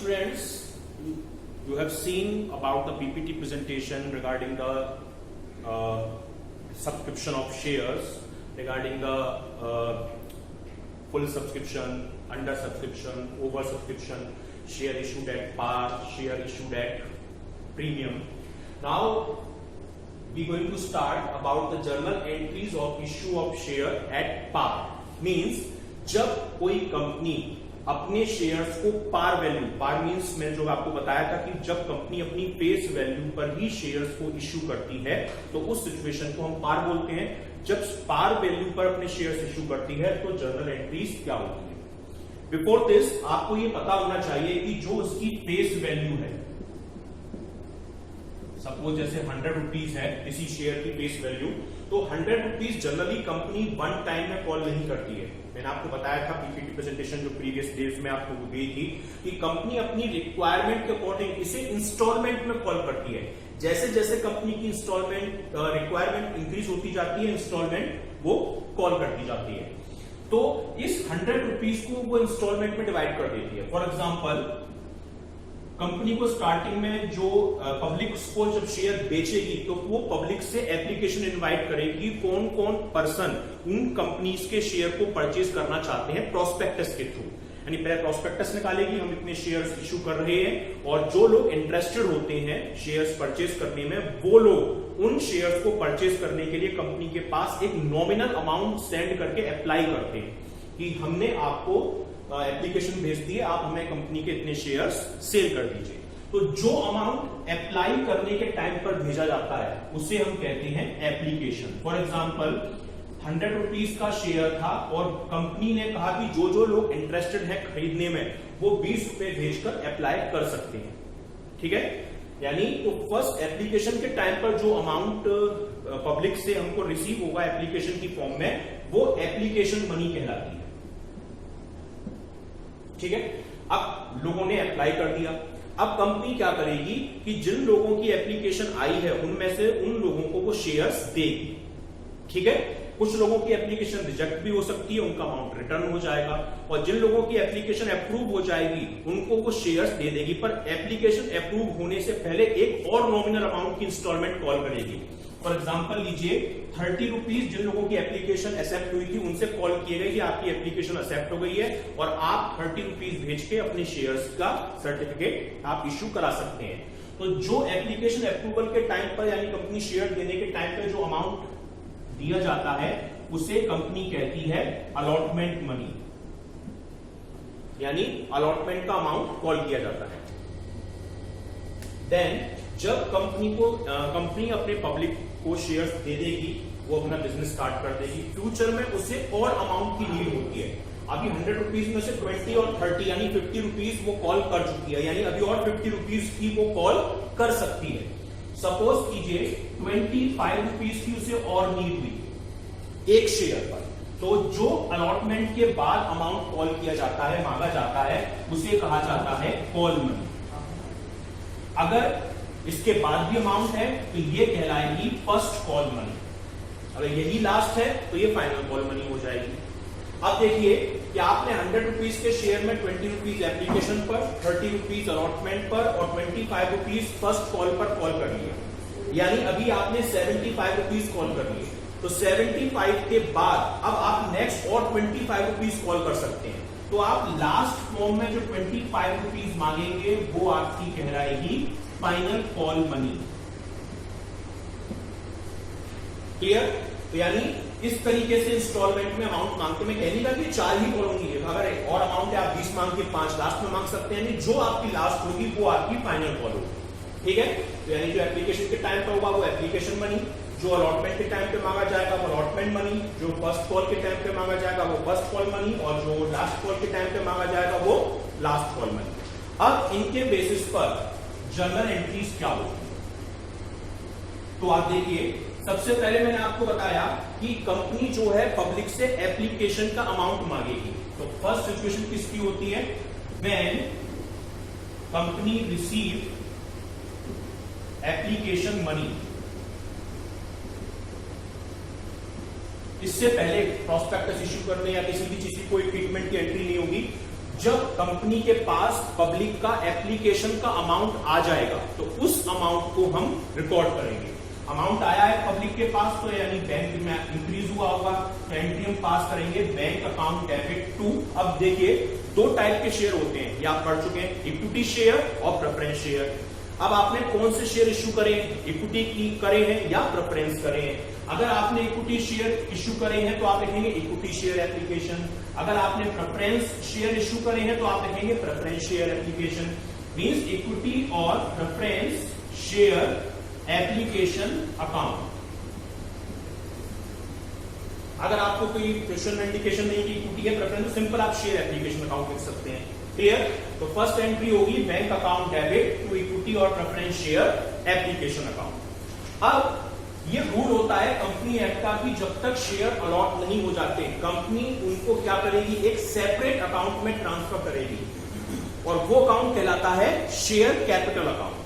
students, you have seen about the PPT presentation regarding the subscription of shares, regarding the full subscription, under subscription, over subscription, share issued at par, share issued at premium. Now we are going to start about the journal entries of issue of share at par. Means जब कोई company अपने shares को par value, पार means मैंने जो आपको बताया था कि जब कंपनी अपनी फेस वैल्यू पर ही शेयर्स को इश्यू करती है तो उस सिचुएशन को हम पार बोलते हैं. जब पार वैल्यू पर अपने शेयर्स इश्यू करती है तो जर्नल एंट्रीज क्या होती है. बिफोर दिस आपको ये पता होना चाहिए कि जो उसकी फेस वैल्यू है, सपोज जैसे 100 रुपीज है किसी शेयर की फेस वैल्यू, तो 100 rupees generally company one time में कॉल नहीं करती है. मैंने आपको बताया था पीपीटी प्रेजेंटेशन जो प्रीवियस डेज में आपको गई थी कि कंपनी अपनी रिक्वायरमेंट के अकॉर्डिंग इसे इंस्टॉलमेंट में कॉल करती है. जैसे जैसे कंपनी की इंस्टॉलमेंट रिक्वायरमेंट इंक्रीज होती जाती है, इंस्टॉलमेंट वो कॉल करती जाती है. तो इस 100 रुपीज को वो इंस्टॉलमेंट में डिवाइड कर देती है. फॉर एग्जाम्पल कंपनी को स्टार्टिंग में जो पब्लिक को जब शेयर बेचेगी तो वो पब्लिक से एप्लीकेशन इनवाइट करेगी कौन कौन पर्सन उन कंपनीज के शेयर को परचेज करना चाहते हैं प्रोस्पेक्टस के थ्रू. यानी पहले प्रोस्पेक्टस निकालेगी, हम इतने शेयर्स इशू कर रहे हैं, और जो लोग इंटरेस्टेड होते हैं शेयर्स परचेज करने में वो लोग उन शेयर्स को परचेज करने के लिए कंपनी के पास एक नॉमिनल अमाउंट सेंड करके अप्लाई करते हैं कि हमने आपको एप्लीकेशन भेज दी है, आप हमें कंपनी के इतने शेयर्स सेल कर दीजिए. तो जो अमाउंट अप्लाई करने के टाइम पर भेजा जाता है उसे हम कहते हैं एप्लीकेशन. फॉर एग्जांपल 100 रुपीज का शेयर था और कंपनी ने कहा कि जो जो लोग इंटरेस्टेड हैं खरीदने में वो 20 रुपए भेजकर अप्लाई कर सकते हैं. ठीक है, यानी तो फर्स्ट एप्लीकेशन के टाइम पर जो अमाउंट पब्लिक से हमको रिसीव होगा एप्लीकेशन की फॉर्म में वो एप्लीकेशन मनी कहलाती है. ठीक है, अब लोगों ने अप्लाई कर दिया. अब कंपनी क्या करेगी कि जिन लोगों की एप्लीकेशन आई है उनमें से उन लोगों को वो शेयर्स देगी. ठीक है, कुछ लोगों की एप्लीकेशन रिजेक्ट भी हो सकती है, उनका अमाउंट रिटर्न हो जाएगा, और जिन लोगों की एप्लीकेशन अप्रूव हो जाएगी उनको वो शेयर्स दे देगी. पर एप्लीकेशन अप्रूव होने से पहले एक और नॉमिनल अमाउंट की इंस्टॉलमेंट कॉल करेगी. फॉर एग्जाम्पल लीजिए 30 रुपीज जिन लोगों की एप्लीकेशन एक्सेप्ट हुई थी उनसे कॉल किए गए कि आपकी एप्लीकेशन एक्सेप्ट हो गई है और आप 30 रुपीज भेज के अपने शेयर्स का सर्टिफिकेट आप इश्यू करा सकते हैं. तो जो एप्लीकेशन अप्रूवल के टाइम पर यानी कंपनी शेयर देने के टाइम पर जो अमाउंट दिया जाता है उसे कंपनी कहती है अलॉटमेंट मनी, यानी अलॉटमेंट का अमाउंट कॉल किया जाता है. देन जब कंपनी अपने पब्लिक को शेयर्स दे देगी, वो अपना बिजनेस स्टार्ट कर देगी. फ्यूचर में उसे और अमाउंट की नीड होती है. अभी 100 रुपीज में से 20 और 30 यानी 50 रुपीज वो कॉल कर चुकी है, यानी अभी और 50 रुपीज की वो कॉल कर सकती है. सपोज कीजिए 25 रुपीज की उसे और नीड हुई एक शेयर पर, तो जो अलॉटमेंट के बाद अमाउंट कॉल किया जाता है, मांगा जाता है, उसे कहा जाता है कॉल मनी. अगर इसके बाद भी अमाउंट है तो ये कहलाएगी फर्स्ट कॉल मनी. अगर यही लास्ट है तो ये फाइनल कॉल मनी हो जाएगी. अब देखिए कि आपने 100 रुपीज के शेयर में 20 रुपीज एप्लीकेशन पर, 30 रुपीज अलॉटमेंट पर और 25 रुपीज फर्स्ट कॉल पर कॉल कर लिया, यानी अभी आपने 75 रुपीज कॉल कर लिए. तो 75 के बाद अब आप नेक्स्ट और 25 रुपीज कॉल कर सकते हैं. तो आप लास्ट फॉर्म में जो 25 रुपीज मांगेंगे वो आपकी कहलाएगी फाइनल कॉल मनी. क्लियर? तो यानी इस तरीके से इंस्टॉलमेंट में अमाउंट मांगते, मैं कहने का कि 4 ही कॉल होंगी. अगर और अमाउंट है आप 20 मांग के 5 लास्ट में मांग सकते हैं, जो आपकी लास्ट होगी वो आपकी फाइनल कॉल होगी. ठीक है, तो यानी जो एप्लीकेशन के टाइम पर होगा वो एप्लीकेशन मनी, जो अलॉटमेंट के टाइम पे मांगा जाएगा वो अलॉटमेंट मनी, जो फर्स्ट कॉल के टाइम पे मांगा जाएगा वो फर्स्ट कॉल मनी, और जो लास्ट कॉल के टाइम पे मांगा जाएगा वो लास्ट कॉल मनी. अब इनके बेसिस पर जर्नल एंट्रीज क्या होती है. तो आप देखिए, सबसे पहले मैंने आपको बताया कि कंपनी जो है पब्लिक से एप्लीकेशन का अमाउंट मांगेगी. तो फर्स्ट सिचुएशन किसकी होती है? When company receive application money. इससे पहले प्रॉस्पेक्टस इश्यू करने या किसी भी चीज की कोई ट्रीटमेंट की एंट्री नहीं होगी. जब कंपनी के पास पब्लिक का एप्लीकेशन का अमाउंट आ जाएगा तो उस अमाउंट को हम रिकॉर्ड करेंगे। अमाउंट आया है पब्लिक के पास तो यानी बैंक में इंक्रीज हुआ होगा, तो एंट्री हम पास करेंगे बैंक अकाउंट डेबिट टू। अब देखिए दो टाइप के शेयर होते हैं, ये आप पढ़ चुके हैं, इक्विटी शेयर और प्रेफरेंस शेयर। अब आपने कौन से शेयर इश्यू करे, इक्विटी की करे हैं या प्रेफरेंस करे हैं। अगर आपने इक्विटी शेयर इश्यू करे हैं तो आप लिखेंगे इक्विटी शेयर एप्लीकेशन। अगर आपने प्रेफरेंस शेयर इश्यू करे हैं तो आप लिखेंगे preference share application. Means equity और प्रेफरेंस शेयर एप्लीकेशन अकाउंट। अगर आपको कोई क्वेश्चन में इंडिकेशन नहीं कि इक्विटी है प्रेफरेंस, तो सिंपल आप शेयर एप्लीकेशन अकाउंट लिख सकते हैं। क्लियर? तो फर्स्ट एंट्री होगी bank account debit to equity और प्रेफरेंस शेयर एप्लीकेशन अकाउंट। अब ये रूल होता है कंपनी एक्ट का कि जब तक शेयर अलॉट नहीं हो जाते कंपनी उनको क्या करेगी, एक सेपरेट अकाउंट में ट्रांसफर करेगी और वो अकाउंट कहलाता है share capital account.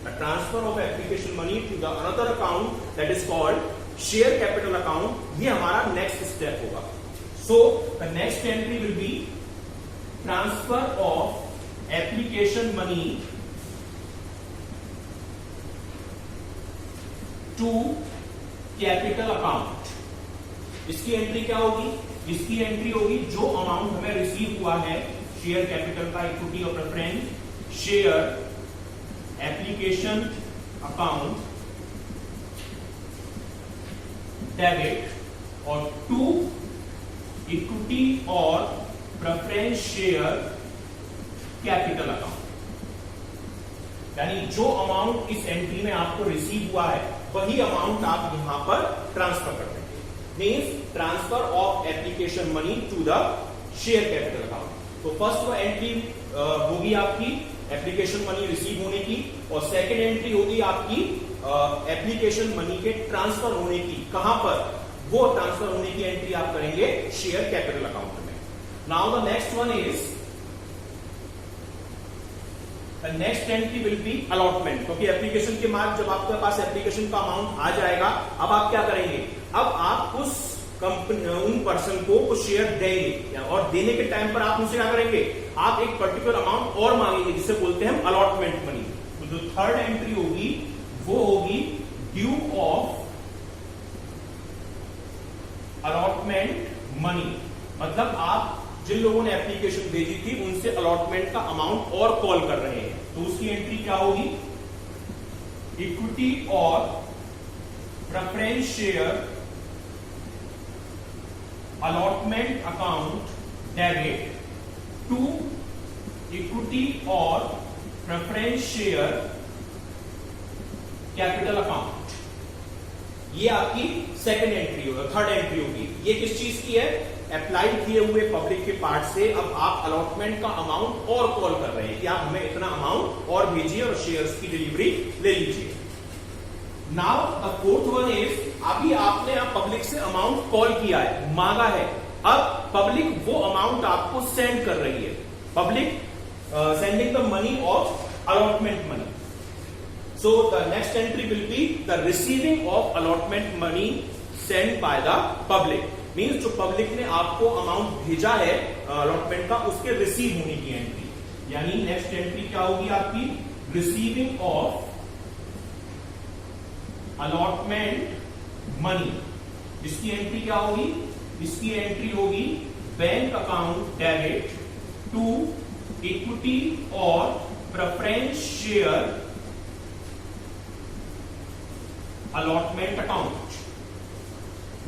The transfer of application money to the another account that is called share capital account, ये हमारा नेक्स्ट स्टेप होगा। So the next entry will be transfer of application money to capital account. इसकी entry क्या होगी, इसकी entry होगी जो amount हमें रिसीव हुआ है शेयर कैपिटल का, इक्विटी और preference share application account debit और टू इक्विटी और प्रेफरेंस शेयर कैपिटल अकाउंट। यानी जो अमाउंट इस एंट्री में आपको रिसीव हुआ है वही अमाउंट आप यहां पर ट्रांसफर कर देंगे। Means transfer of application money to the share capital account. तो फर्स्ट वो एंट्री होगी आपकी एप्लीकेशन मनी रिसीव होने की, और सेकेंड एंट्री होगी आपकी एप्लीकेशन मनी के ट्रांसफर होने की। कहां पर? वो ट्रांसफर होने की एंट्री आप करेंगे शेयर कैपिटल अकाउंट में। Now the next one is the next entry will B allotment. क्योंकि एप्लीकेशन के बाद जब आपके पास एप्लीकेशन का अमाउंट आ जाएगा, अब आप क्या करेंगे, अब आप उस कंपनी उन पर्सन को कुछ शेयर देंगे और देने के टाइम पर आप उनसे क्या करेंगे, आप एक पर्टिकुलर अमाउंट और मांगेंगे जिसे बोलते हैं हम अलॉटमेंट मनी। तो जो थर्ड एंट्री होगी वो होगी ड्यू ऑफ अलॉटमेंट मनी। मतलब आप जिन लोगों ने एप्लीकेशन भेजी थी उनसे अलॉटमेंट का अमाउंट और कॉल कर रहे हैं, तो उसकी एंट्री क्या होगी, इक्विटी और preference share allotment account debit to equity और प्रेफरेंस शेयर कैपिटल अकाउंट। ये आपकी सेकंड एंट्री होगी, थर्ड एंट्री होगी। ये किस चीज की है, अप्लाई किए हुए पब्लिक के पार्ट से अब आप अलॉटमेंट का अमाउंट और कॉल कर रहे हैं कि आप हमें इतना अमाउंट और भेजिए और शेयर्स की डिलीवरी ले लीजिए। Now the fourth one is, अभी आपने आप पब्लिक से अमाउंट कॉल किया है, मांगा है, अब पब्लिक वो अमाउंट आपको सेंड कर रही है। Public sending the money of allotment money. So the next entry will be the receiving of allotment money send by the public. Means जो पब्लिक ने आपको अमाउंट भेजा है अलॉटमेंट का, उसके रिसीव होने की एंट्री। यानी नेक्स्ट एंट्री क्या होगी आपकी, रिसीविंग ऑफ अलॉटमेंट मनी। इसकी एंट्री क्या होगी, इसकी एंट्री होगी bank account debit to equity और preference share allotment account.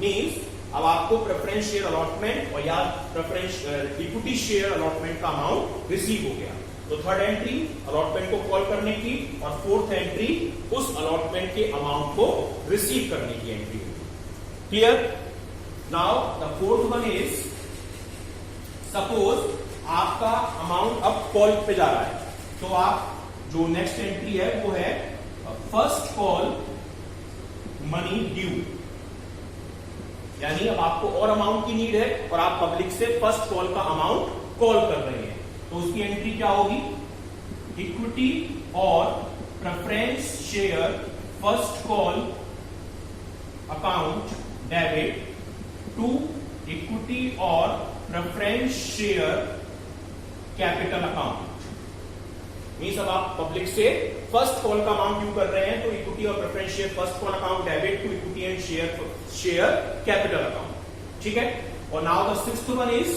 Means अब आपको प्रेफरेंस शेयर अलॉटमेंट और या प्रेफरेंस इक्विटी शेयर अलॉटमेंट का अमाउंट रिसीव हो गया। तो थर्ड एंट्री अलॉटमेंट को कॉल करने की और फोर्थ एंट्री उस अलॉटमेंट के अमाउंट को रिसीव करने की एंट्री होगी। Clear? Now the fourth one is, suppose आपका अमाउंट अब कॉल पे जा रहा है, तो आप जो नेक्स्ट एंट्री है वो है फर्स्ट कॉल मनी ड्यू। यानी अब आपको और अमाउंट की नीड है और आप पब्लिक से फर्स्ट कॉल का अमाउंट कॉल कर रहे हैं, तो उसकी एंट्री क्या होगी, इक्विटी और preference share first call account debit to equity और preference share capital account. Means अब आप पब्लिक से फर्स्ट कॉल का अमाउंट ड्यू कर रहे हैं, तो इक्विटी और preference share first call account debit to equity and share capital account. ठीक है। और now the sixth one is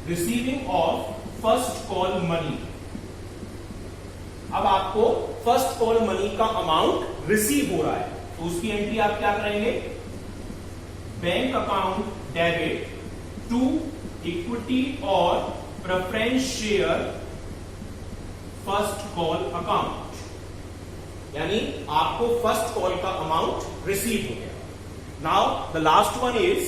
receiving of first call money. अब आपको फर्स्ट कॉल मनी का अमाउंट रिसीव हो रहा है, तो उसकी एंट्री आप क्या करेंगे, bank account debit to equity और preference share first call account, यानी आपको फर्स्ट कॉल का अमाउंट रिसीव हो गया। Now the last one is,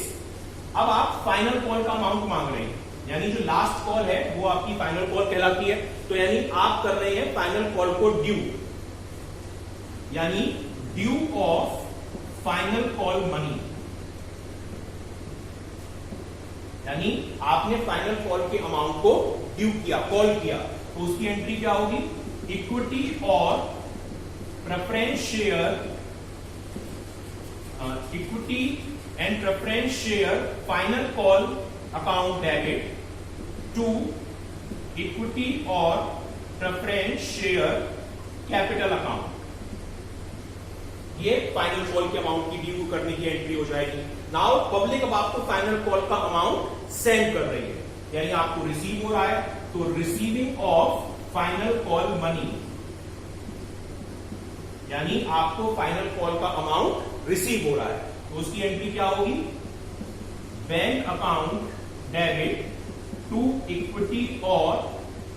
अब आप फाइनल कॉल का अमाउंट मांग रहे हैं, यानी जो लास्ट कॉल है वो आपकी फाइनल कॉल कहलाती है। तो यानी आप कर रहे हैं फाइनल कॉल को ड्यू, यानी due of final call money, यानी आपने फाइनल कॉल के अमाउंट को ड्यू किया, कॉल किया, तो उसकी एंट्री क्या होगी, इक्विटी और preference share, equity and preference share final call account debit to equity और प्रेफरेंस शेयर कैपिटल अकाउंट। ये फाइनल कॉल के अमाउंट की ड्यू करने की एंट्री हो जाएगी। नाउ पब्लिक अब आपको फाइनल कॉल का अमाउंट सेंड कर रही है, यानी आपको रिसीव हो रहा है, तो receiving of final call money, यानी आपको फाइनल कॉल का अमाउंट रिसीव हो रहा है, तो उसकी एंट्री क्या होगी, bank account debit to equity और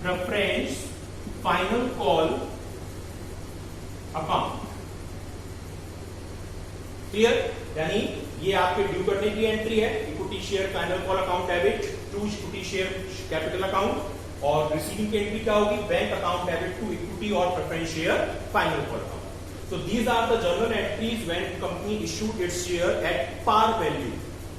preference final call account. Clear, यानी ये आपके ड्यू करने की एंट्री है, equity share final call account debit to equity share capital account, और रिसीविंग की एंट्री क्या होगी, bank account debit to equity और preference share final call account. So these are the journal entries when company issued its share at par value,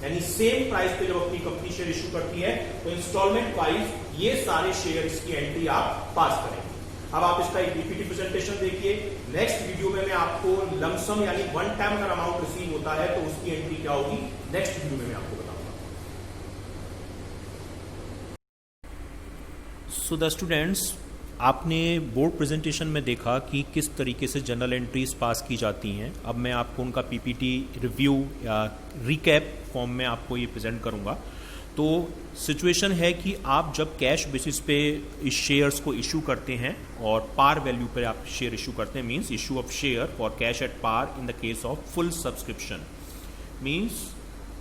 यानी same price पे जब अपनी company share issue करती है तो इंस्टॉलमेंट वाइज ये सारे शेयर्स की एंट्री आप पास करेंगे। अब आप इसका एक पीपीटी प्रेजेंटेशन देखिए। नेक्स्ट वीडियो में मैं आपको लमसम यानी वन टाइम अगर अमाउंट रिसीव होता है तो उसकी एंट्री क्या होगी, नेक्स्ट वीडियो में मैं आपको बताऊंगा। सो द स्टूडेंट्स, आपने बोर्ड प्रेजेंटेशन में देखा कि किस तरीके से जनरल एंट्रीज पास की जाती हैं। अब मैं आपको उनका पीपीटी रिव्यू या रिकैप फॉर्म में आपको ये प्रेजेंट करूंगा। तो सिचुएशन है कि आप जब कैश बेसिस पे इस शेयर्स को इशू करते हैं और पार वैल्यू पर आप शेयर इशू करते हैं, means issue of share for cash at par in the case of full subscription, means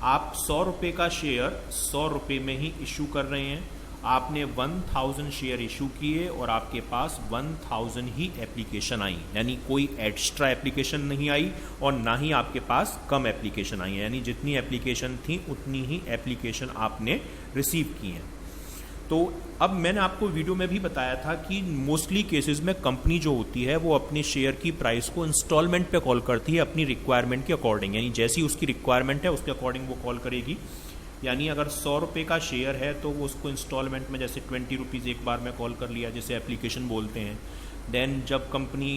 आप 100 रुपये का शेयर 100 रुपये में ही इशू कर रहे हैं। आपने 1000 शेयर इशू किए और आपके पास 1000 ही एप्लीकेशन आई, यानी कोई एक्स्ट्रा एप्लीकेशन नहीं आई और ना ही आपके पास कम एप्लीकेशन आई, यानी जितनी एप्लीकेशन थी उतनी ही एप्लीकेशन आपने रिसीव की हैं। तो अब मैंने आपको वीडियो में भी बताया था कि मोस्टली केसेस में कंपनी जो होती है वो अपने शेयर की प्राइस को इंस्टॉलमेंट पे कॉल करती है अपनी रिक्वायरमेंट के अकॉर्डिंग, यानी जैसी उसकी रिक्वायरमेंट है उसके अकॉर्डिंग वो कॉल करेगी। यानी अगर 100 रुपये का शेयर है तो वो उसको इंस्टॉलमेंट में जैसे 20 रुपीज़ एक बार में कॉल कर लिया, जैसे एप्लीकेशन बोलते हैं। देन जब कंपनी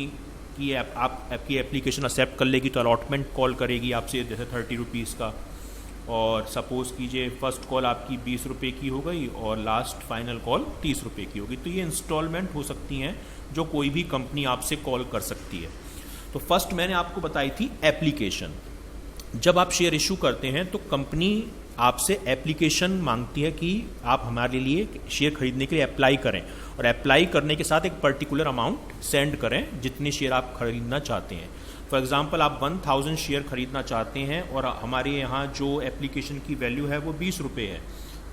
की आपकी एप्लीकेशन एक्सेप्ट कर लेगी तो अलॉटमेंट कॉल करेगी आपसे, जैसे 30 रुपीज़ का। और सपोज़ कीजिए फर्स्ट कॉल आपकी 20 रुपये की हो गई और लास्ट फाइनल कॉल 30 रुपये की होगी। तो ये इंस्टॉलमेंट हो सकती हैं जो कोई भी कंपनी आपसे कॉल कर सकती है। तो फर्स्ट मैंने आपको बताई थी एप्लीकेशन। जब आप शेयर इशू करते हैं तो कंपनी आपसे एप्लीकेशन मांगती है कि आप हमारे लिए शेयर खरीदने के लिए अप्लाई करें, और अप्लाई करने के साथ एक पर्टिकुलर अमाउंट सेंड करें जितने शेयर आप खरीदना चाहते हैं। फॉर एग्जांपल आप 1000 शेयर खरीदना चाहते हैं और हमारे यहाँ जो एप्लीकेशन की वैल्यू है वो 20 रुपये है,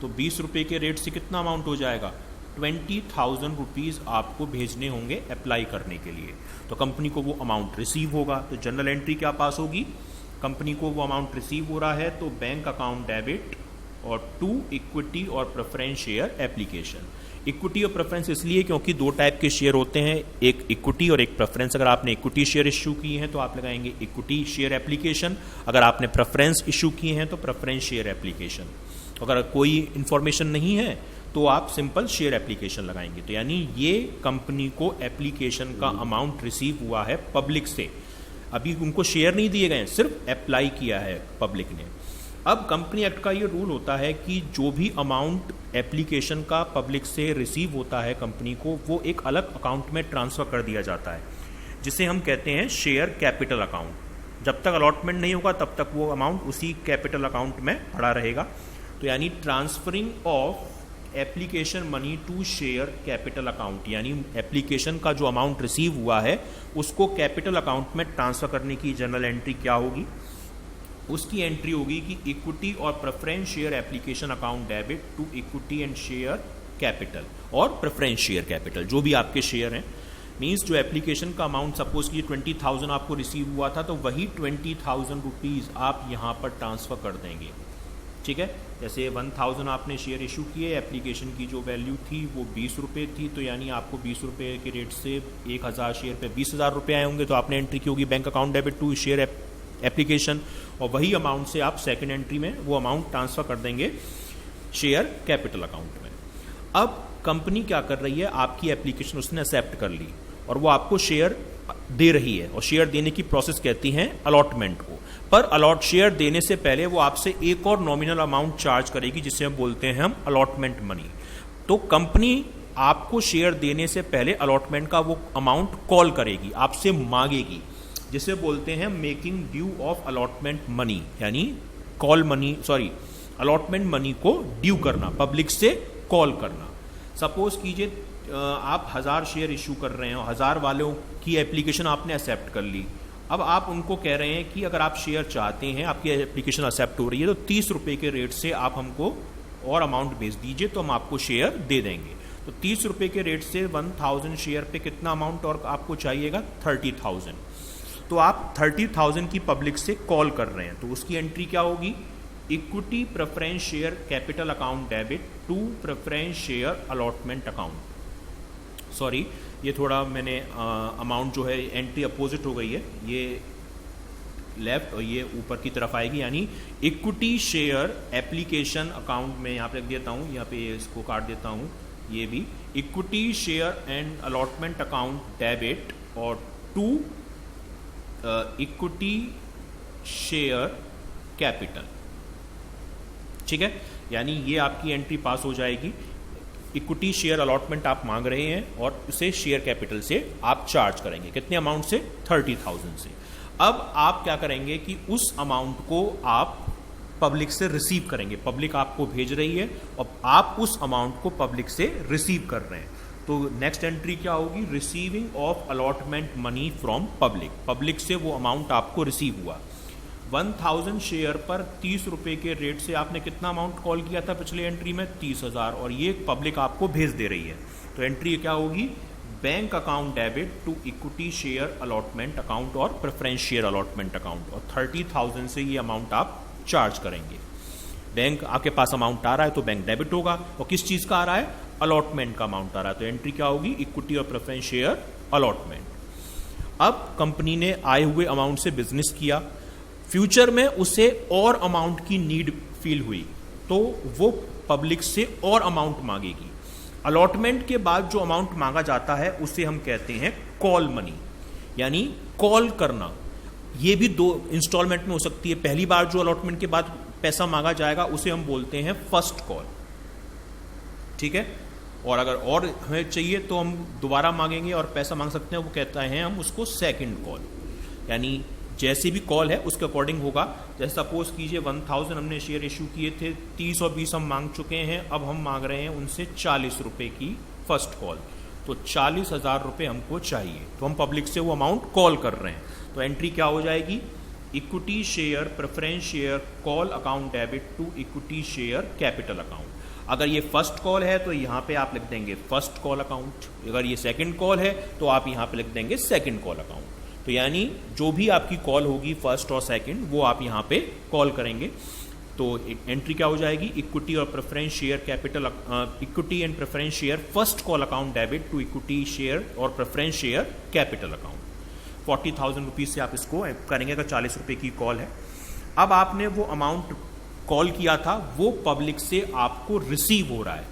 तो 20 रुपये के रेट से कितना अमाउंट हो जाएगा, 20,000 रुपीज़ आपको भेजने होंगे अप्लाई करने के लिए। तो कंपनी को वो अमाउंट रिसीव होगा, तो जनरल एंट्री क्या पास होगी, कंपनी को वो अमाउंट रिसीव हो रहा है तो बैंक अकाउंट डेबिट और टू इक्विटी और प्रेफरेंस शेयर एप्लीकेशन। इक्विटी और प्रेफरेंस इसलिए क्योंकि दो टाइप के शेयर होते हैं, एक इक्विटी और एक प्रेफरेंस। अगर आपने इक्विटी शेयर इशू किए हैं तो आप लगाएंगे इक्विटी शेयर एप्लीकेशन, अगर आपने प्रेफरेंस इशू किए हैं तो प्रेफरेंस शेयर एप्लीकेशन। अगर कोई इन्फॉर्मेशन नहीं है तो आप सिंपल शेयर एप्लीकेशन लगाएंगे। तो यानी ये कंपनी को एप्लीकेशन का अमाउंट रिसीव हुआ है पब्लिक से, अभी उनको शेयर नहीं दिए गए हैं, सिर्फ अप्लाई किया है पब्लिक ने। अब कंपनी एक्ट का ये रूल होता है कि जो भी अमाउंट एप्लीकेशन का पब्लिक से रिसीव होता है कंपनी को, वो एक अलग अकाउंट में ट्रांसफ़र कर दिया जाता है, जिसे हम कहते हैं शेयर कैपिटल अकाउंट। जब तक अलॉटमेंट नहीं होगा तब तक वो अमाउंट उसी कैपिटल अकाउंट में पड़ा रहेगा। तो यानी transferring of application money to share capital account, यानी एप्लीकेशन का जो अमाउंट रिसीव हुआ है उसको कैपिटल अकाउंट में ट्रांसफ़र करने की जनरल एंट्री क्या होगी? उसकी एंट्री होगी कि इक्विटी और preference share application account debit to equity and share capital और प्रेफरेंस शेयर कैपिटल, जो भी आपके शेयर हैं। मीन्स जो एप्लीकेशन का अमाउंट सपोज कि 20,000 आपको रिसीव हुआ था, तो वही 20,000 रुपीज़ आप यहाँ पर ट्रांसफ़र कर देंगे। ठीक है, जैसे 1,000 आपने शेयर इशू किए, एप्लीकेशन की जो वैल्यू थी वो 20 रुपये थी, तो यानी आपको 20 रुपये के रेट से 1,000 शेयर पे 20,000 रुपये आए होंगे, तो आपने एंट्री की होगी bank account debit to share application, और वही अमाउंट से आप सेकंड एंट्री में वो अमाउंट ट्रांसफ़र कर देंगे शेयर कैपिटल अकाउंट में। अब कंपनी क्या कर रही है, आपकी एप्लीकेशन उसने एक्सेप्ट कर ली और वो आपको शेयर दे रही है, और शेयर देने की प्रोसेस कहती हैं अलॉटमेंट को। पर शेयर देने से पहले वो आपसे एक और नॉमिनल अमाउंट चार्ज करेगी, जिसे हम बोलते हैं हम अलॉटमेंट मनी। तो कंपनी आपको शेयर देने से पहले अलॉटमेंट का वो अमाउंट कॉल करेगी, आपसे मांगेगी, जिसे बोलते हैं making due of allotment money, यानी अलॉटमेंट मनी को ड्यू करना, पब्लिक से कॉल करना। सपोज कीजिए आप 1000 शेयर इशू कर रहे हैं और 1000 वालों की एप्लीकेशन आपने एक्सेप्ट कर ली। अब आप उनको कह रहे हैं कि अगर आप शेयर चाहते हैं, आपकी एप्लीकेशन एक्सेप्ट हो रही है, तो 30 रुपये के रेट से आप हमको और अमाउंट भेज दीजिए, तो हम आपको शेयर दे देंगे। तो 30 रुपये के रेट से 1000 शेयर पे कितना अमाउंट और आपको चाहिएगा? 30,000। तो आप 30,000 की पब्लिक से कॉल कर रहे हैं, तो उसकी एंट्री क्या होगी? Equity preference share capital account debit to preference share allotment account. Sorry, ये थोड़ा मैंने अमाउंट जो है एंट्री अपोजिट हो गई है, ये लेफ्ट और ये ऊपर की तरफ आएगी, यानी इक्विटी शेयर एप्लीकेशन अकाउंट में यहाँ पे रख देता हूँ, यहाँ पे इसको काट देता हूँ, ये भी equity share and allotment account debit और टू इक्विटी शेयर कैपिटल। ठीक है, यानी ये आपकी एंट्री पास हो जाएगी। इक्विटी शेयर अलॉटमेंट आप मांग रहे हैं और उसे शेयर कैपिटल से आप चार्ज करेंगे, कितने अमाउंट से? 30,000 से। अब आप क्या करेंगे कि उस अमाउंट को आप पब्लिक से रिसीव करेंगे, पब्लिक आपको भेज रही है और आप उस अमाउंट को पब्लिक से रिसीव कर रहे हैं। तो नेक्स्ट एंट्री क्या होगी? Receiving of allotment money from public, public से वो अमाउंट आपको रिसीव हुआ। 1000 शेयर पर 30 रुपये के रेट से आपने कितना अमाउंट कॉल किया था पिछले एंट्री में? 30,000, और ये पब्लिक आपको भेज दे रही है। तो एंट्री क्या होगी? Bank account debit to equity share allotment account और प्रेफरेंस शेयर अलॉटमेंट अकाउंट, और 30,000 से ये अमाउंट आप चार्ज करेंगे। बैंक आपके पास अमाउंट आ रहा है तो बैंक डेबिट होगा, और किस चीज़ का आ रहा है? अलॉटमेंट का अमाउंट आ रहा है, तो एंट्री क्या होगी? इक्विटी और प्रेफरेंस शेयर अलॉटमेंट। अब कंपनी ने आए हुए अमाउंट से बिजनेस किया, फ्यूचर में उसे और अमाउंट की नीड फील हुई, तो वो पब्लिक से और अमाउंट मांगेगी। अलॉटमेंट के बाद जो अमाउंट मांगा जाता है उसे हम कहते हैं कॉल मनी, यानी कॉल करना। ये भी 2 इंस्टॉलमेंट में हो सकती है। पहली बार जो अलॉटमेंट के बाद पैसा मांगा जाएगा उसे हम बोलते हैं फर्स्ट कॉल, ठीक है। और अगर और हमें चाहिए तो हम दोबारा मांगेंगे और पैसा मांग सकते हैं, वो कहता है हम उसको सेकंड कॉल। यानी जैसी भी कॉल है उसके अकॉर्डिंग होगा। जैसे सपोज कीजिए 1000 हमने शेयर इशू किए थे, 30 और 20 हम मांग चुके हैं, अब हम मांग रहे हैं उनसे 40 रुपये की फर्स्ट कॉल, तो 40,000 रुपये हमको चाहिए, तो हम पब्लिक से वो अमाउंट कॉल कर रहे हैं। तो एंट्री क्या हो जाएगी? Equity share preference share call account debit to equity share capital account. अगर ये फर्स्ट कॉल है तो यहाँ पे आप लिख देंगे फर्स्ट कॉल अकाउंट, अगर ये सेकंड कॉल है तो आप यहाँ पे लिख देंगे सेकंड कॉल अकाउंट। तो यानी जो भी आपकी कॉल होगी फर्स्ट और सेकंड, वो आप यहाँ पे कॉल करेंगे। तो एंट्री क्या हो जाएगी? इक्विटी और preference share capital, equity and preference share first call account debit to equity share और preference share capital account. 40,000 rupees से आप इसको करेंगे अगर 40 रुपये की कॉल है। अब आपने वो अमाउंट कॉल किया था, वो पब्लिक से आपको रिसीव हो रहा है,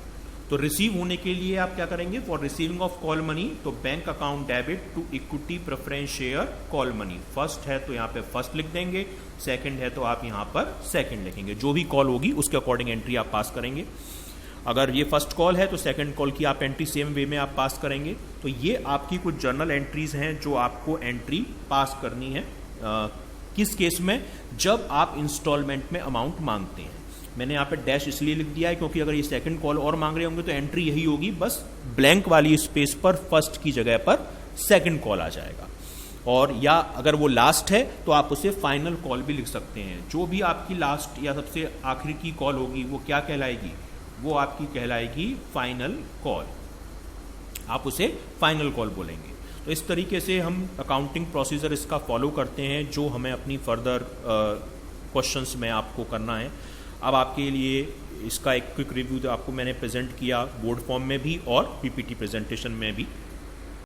तो तो रिसीव होने के लिए आप क्या करेंगे, for receiving of call money, तो bank account debit to equity preference share call money. First है तो यहाँ पे फर्स्ट लिख देंगे, सेकंड है तो आप यहाँ पर सेकंड लिखेंगे, जो भी कॉल होगी उसके अकॉर्डिंग एंट्री आप पास करेंगे। अगर ये फर्स्ट कॉल है तो सेकंड कॉल की आप एंट्री सेम वे में आप पास करेंगे। तो ये आपकी कुछ जर्नल एंट्रीज हैं जो आपको एंट्री पास करनी है। किस केस में, जब आप इंस्टॉलमेंट में अमाउंट मांगते हैं। मैंने यहाँ पे डैश इसलिए लिख दिया है क्योंकि अगर ये सेकंड कॉल और मांग रहे होंगे तो एंट्री यही होगी, बस ब्लैंक वाली स्पेस पर फर्स्ट की जगह पर सेकंड कॉल आ जाएगा। और या अगर वो लास्ट है तो आप उसे फाइनल कॉल भी लिख सकते हैं। जो भी आपकी लास्ट या सबसे आखिरी की कॉल होगी वो क्या कहलाएगी, वो आपकी कहलाएगी फाइनल कॉल, आप उसे फाइनल कॉल बोलेंगे। तो इस तरीके से हम अकाउंटिंग प्रोसीजर इसका फॉलो करते हैं जो हमें अपनी फर्दर क्वेश्चंस में आपको करना है। अब आपके लिए इसका एक क्विक रिव्यू आपको मैंने प्रेजेंट किया बोर्ड फॉर्म में भी और पीपीटी प्रेजेंटेशन में भी।